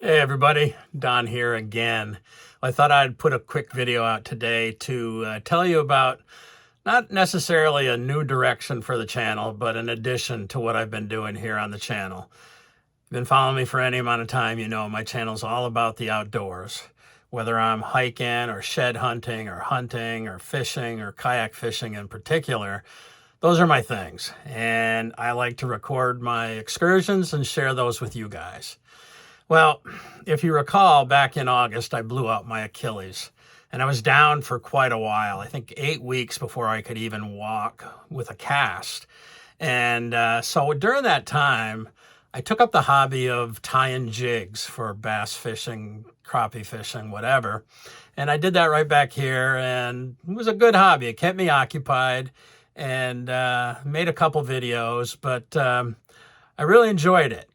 Hey everybody, Don here again. I thought I'd put a quick video out today to tell you about not necessarily a new direction for the channel, but an addition to what I've been doing here on the channel. If you've been following me for any amount of time, you know my channel's all about the outdoors. Whether I'm hiking or shed hunting or fishing or kayak fishing in particular, those are my things. And I like to record my excursions and share those with you guys. Well, if you recall, back in August, I blew out my Achilles and I was down for quite a while. I think 8 weeks before I could even walk with a cast. And so during that time, I took up the hobby of tying jigs for bass fishing, crappie fishing, whatever. And I did that right back here, and it was a good hobby. It kept me occupied and made a couple videos, but I really enjoyed it.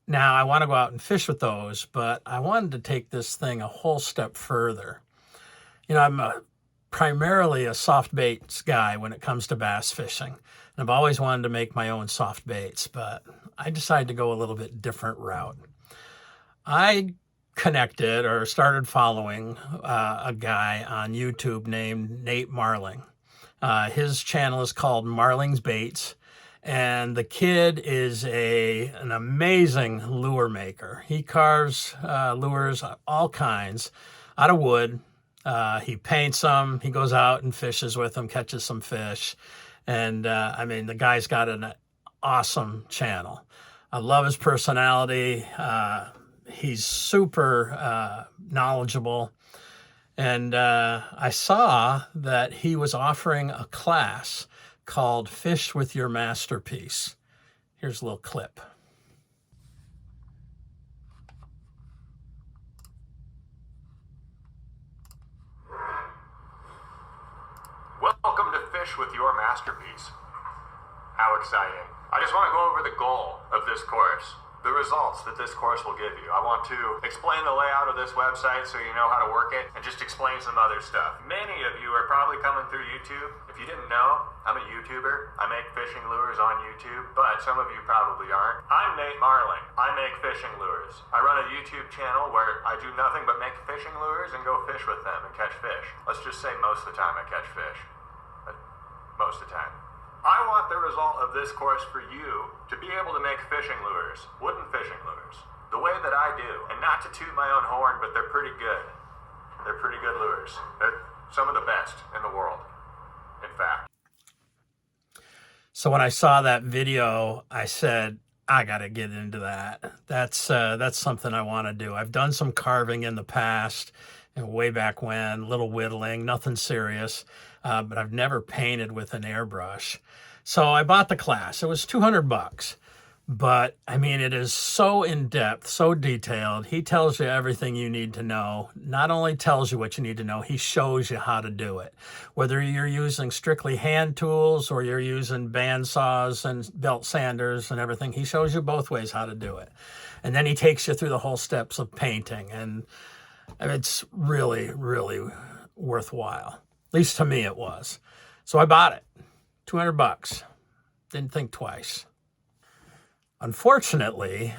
Now, I want to go out and fish with those, but I wanted to take this thing a whole step further. You know, I'm primarily a soft baits guy when it comes to bass fishing. And I've always wanted to make my own soft baits, but I decided to go a little bit different route. I connected or started following a guy on YouTube named Nate Marling. His channel is called Marling Baits. And the kid is an amazing lure maker. He carves lures, all kinds, out of wood. He paints them. He goes out and fishes with them, catches some fish. And I mean, the guy's got an awesome channel. I love his personality. He's super knowledgeable. And I saw that he was offering a class called Fish with Your Masterpiece. Here's a little clip. Welcome to Fish with Your Masterpiece. How exciting. I just want to go over the goal of this course, the results that this course will give you. I want to explain the layout of this website so you know how to work it, and just explain some other stuff. Many of you are probably coming through YouTube. If you didn't know, I'm a YouTuber. I make fishing lures on YouTube, but some of you probably aren't. I'm Nate Marling. I make fishing lures. I run a YouTube channel where I do nothing but make fishing lures and go fish with them and catch fish. Let's just say most of the time I catch fish. But most of the time. I want the result of this course for you to be able to make fishing lures, wooden fishing lures, the way that I do. And not to toot my own horn, but they're pretty good. They're pretty good lures. They're some of the best in the world, in fact. So when I saw that video, I said, I got to get into that. That's something I want to do. I've done some carving in the past, and way back when, little whittling, nothing serious, but I've never painted with an airbrush. So I bought the class. It was $200, but I mean, it is so in-depth, so detailed. He tells you everything you need to know. Not only tells you what you need to know, he shows you how to do it. Whether you're using strictly hand tools or you're using band saws and belt sanders and everything, he shows you both ways how to do it. And then he takes you through the whole steps of painting, and it's really, really worthwhile. At least to me it was. So I bought it. $200. Didn't think twice. Unfortunately,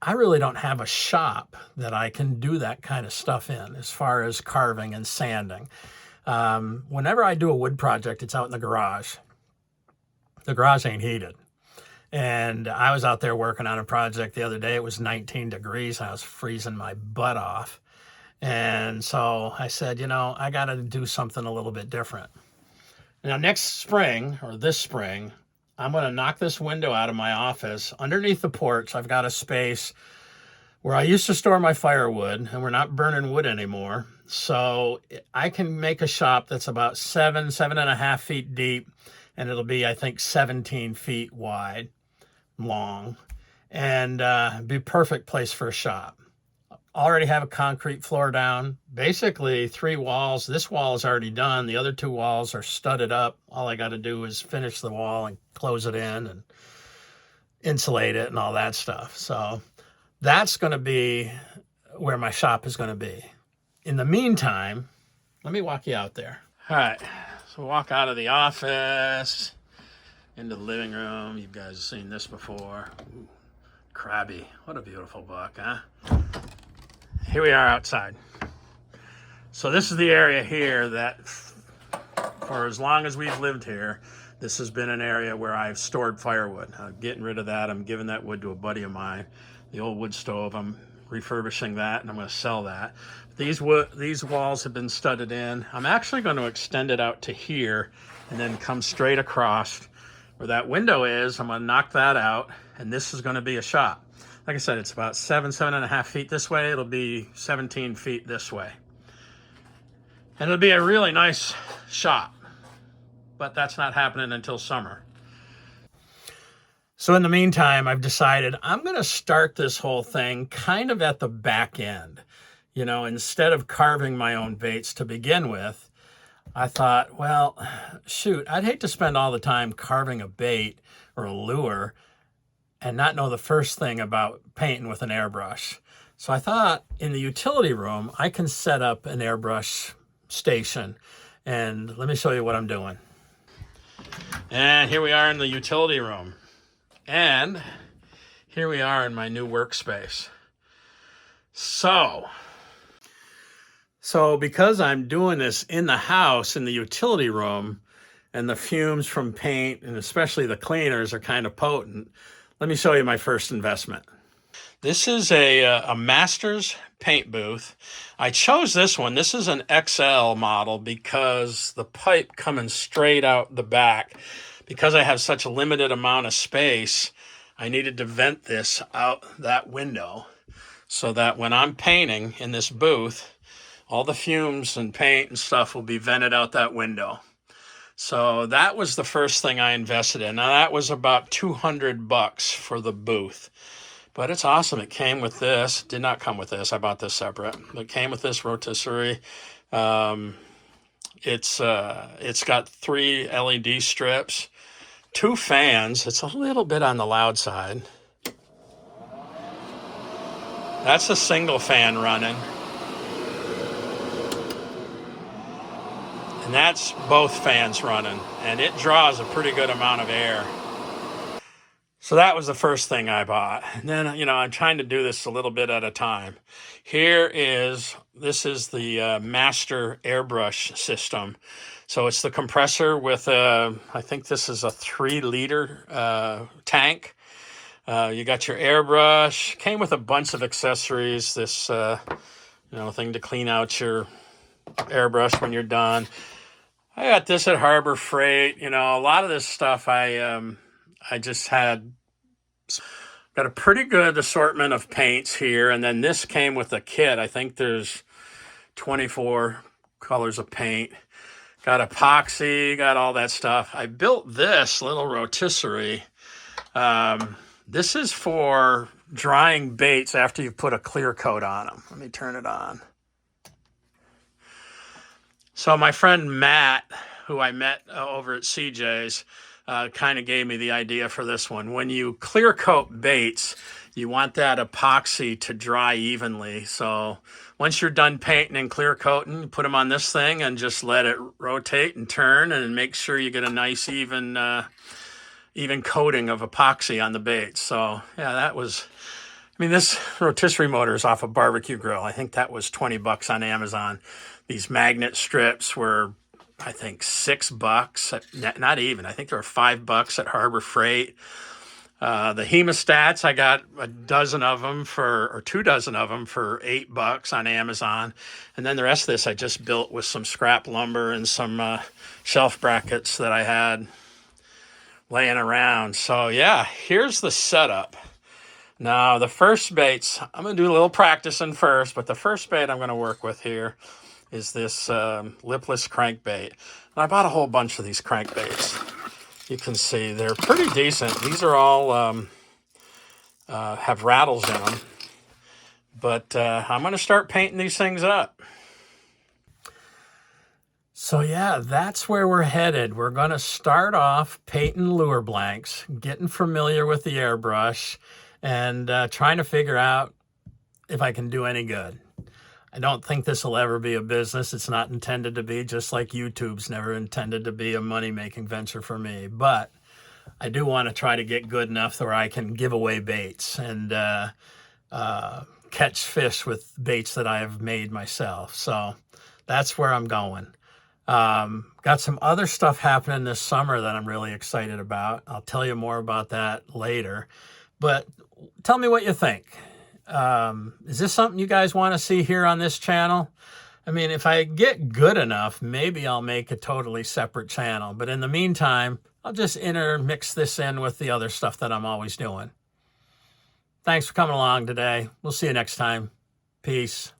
I really don't have a shop that I can do that kind of stuff in as far as carving and sanding. Whenever I do a wood project, it's out in the garage. The garage ain't heated. And I was out there working on a project the other day. It was 19 degrees. I was freezing my butt off. And so I said, you know, I got to do something a little bit different. Now, next spring, or this spring, I'm going to knock this window out of my office. Underneath the porch, I've got a space where I used to store my firewood, and we're not burning wood anymore. So I can make a shop that's about 7.5 feet deep, and it'll be, I think, 17 feet wide, long, and be a perfect place for a shop. Already have a concrete floor down, basically 3 walls. This wall is already done. The other 2 walls are studded up. All I got to do is finish the wall and close it in and insulate it and all that stuff. So that's going to be where my shop is going to be. In the meantime, let me walk you out there. All right, so walk out of the office into the living room. You guys have seen this before. Ooh. Crabby. What a beautiful buck, huh? Here we are outside. So this is the area here that, for as long as we've lived here, this has been an area where I've stored firewood. I'm getting rid of that. I'm giving that wood to a buddy of mine. The old wood stove, I'm refurbishing that, and I'm going to sell that. These walls have been studded in. I'm actually going to extend it out to here and then come straight across where that window is. I'm going to knock that out, and this is going to be a shop. Like I said, it's about 7.5 feet this way. It'll be 17 feet this way. And it'll be a really nice shop, but that's not happening until summer. So in the meantime, I've decided I'm going to start this whole thing kind of at the back end. You know, instead of carving my own baits to begin with, I thought, well, shoot, I'd hate to spend all the time carving a bait or a lure and not know the first thing about painting with an airbrush. So I thought in the utility room, I can set up an airbrush station. And let me show you what I'm doing. And here we are in the utility room. And here we are in my new workspace. So because I'm doing this in the house, in the utility room, and the fumes from paint, and especially the cleaners, are kind of potent, let me show you my first investment. This is a Masters paint booth. I chose this one. This is an XL model because the pipe coming straight out the back, because I have such a limited amount of space, I needed to vent this out that window so that when I'm painting in this booth, all the fumes and paint and stuff will be vented out that window. So that was the first thing I invested in. Now that was about $200 for the booth. But it's awesome. It came with this. Did not come with this. I bought this separate. It came with this rotisserie. It's got 3 LED strips, 2 fans. It's a little bit on the loud side. That's a single fan running. And that's both fans running. And it draws a pretty good amount of air. So that was the first thing I bought. And then, you know, I'm trying to do this a little bit at a time. This is the Master Airbrush system. So it's the compressor with I think this is a 3-liter tank. You got your airbrush. Came with a bunch of accessories. This, thing to clean out your airbrush when you're done. I got this at Harbor Freight. You know, a lot of this stuff I just got a pretty good assortment of paints here. And then this came with a kit. I think there's 24 colors of paint. Got epoxy, got all that stuff. I built this little rotisserie. This is for drying baits after you put a clear coat on them. Let me turn it on. So my friend Matt, who I met over at CJ's, kind of gave me the idea for this one. When you clear coat baits, you want that epoxy to dry evenly. So once you're done painting and clear coating, you put them on this thing and just let it rotate and turn and make sure you get a nice even coating of epoxy on the baits. So yeah, this rotisserie motor is off a barbecue grill. I think that was $20 on Amazon. These magnet strips were, I think, $6. Not even. I think they were $5 at Harbor Freight. The hemostats, I got 2 dozen of them for $8 on Amazon. And then the rest of this I just built with some scrap lumber and some shelf brackets that I had laying around. So yeah, here's the setup. Now the first baits, I'm going to do a little practicing first, but the first bait I'm going to work with here is this lipless crankbait. And I bought a whole bunch of these crankbaits. You can see they're pretty decent. These are all have rattles in them. But I'm going to start painting these things up. So yeah, that's where we're headed. We're going to start off painting lure blanks, getting familiar with the airbrush, and trying to figure out if I can do any good. I don't think this will ever be a business. It's not intended to be, just like YouTube's never intended to be a money-making venture for me. But I do want to try to get good enough where I can give away baits and catch fish with baits that I have made myself. So that's where I'm going. Got some other stuff happening this summer that I'm really excited about. I'll tell you more about that later. But tell me what you think. Is this something you guys want to see here on this channel? I mean, if I get good enough, maybe I'll make a totally separate channel. But in the meantime, I'll just intermix this in with the other stuff that I'm always doing. Thanks for coming along today. We'll see you next time. Peace.